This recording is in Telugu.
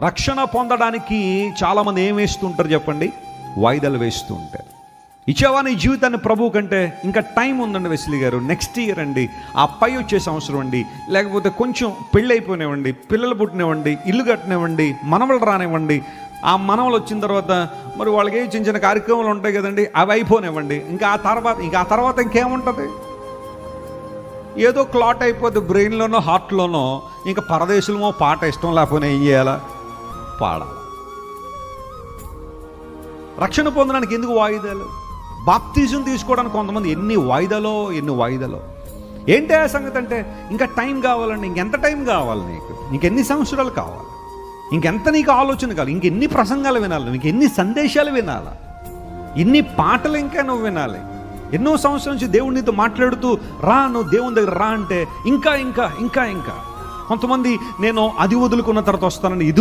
రక్షణ పొందడానికి చాలామంది ఏం వేస్తుంటారు చెప్పండి? వాయిదాలు వేస్తూ ఉంటారు. ఇచ్చేవా నీ జీవితాన్ని ప్రభువు కంటే ఇంకా టైం ఉందండి వెస్లీ గారు, నెక్స్ట్ ఇయర్ అండి, ఆ పై వచ్చే సంవత్సరం అండి, లేకపోతే కొంచెం పెళ్ళి అయిపోయినావండి, పిల్లలు పుట్టినవ్వండి, ఇల్లు కట్టినవ్వండి, మనవలు రానివ్వండి, ఆ మనవలు వచ్చిన తర్వాత మరి వాళ్ళకి చిన్న చిన్న కార్యక్రమాలు ఉంటాయి కదండి, అవి అయిపోనివ్వండి. ఇంకా ఆ తర్వాత ఇంకేముంటుంది? ఏదో క్లాట్ అయిపోద్ది బ్రెయిన్లోనో హార్ట్లోనో. ఇంకా పరదేశంలో పాట ఇష్టం లేకపోయినా ఏం చేయాలా? పాడాలి. రక్షణ పొందడానికి ఎందుకు వాయిదాలు? బాప్తిజం తీసుకోవడానికి కొంతమంది ఎన్ని వాయిదాలో. ఏంటి ఆ సంగతి అంటే, ఇంకా టైం కావాలండి. ఇంకెంత టైం కావాలి నీకు? ఇంకెన్ని సంవత్సరాలు కావాలి? ఇంకెంత నీకు ఆలోచన కావాలి? ఇంకెన్ని ప్రసంగాలు వినాలి? నువ్వు ఇంకెన్ని సందేశాలు వినాలా? ఇన్ని పాటలు ఇంకా నువ్వు వినాలి? ఎన్నో సంవత్సరాల నుంచి దేవుడు నీతో మాట్లాడుతూ రా, నువ్వు దేవుని దగ్గర రా అంటే ఇంకా కొంతమంది నేను అది వదులుకున్న తర్వాత వస్తానని ఇది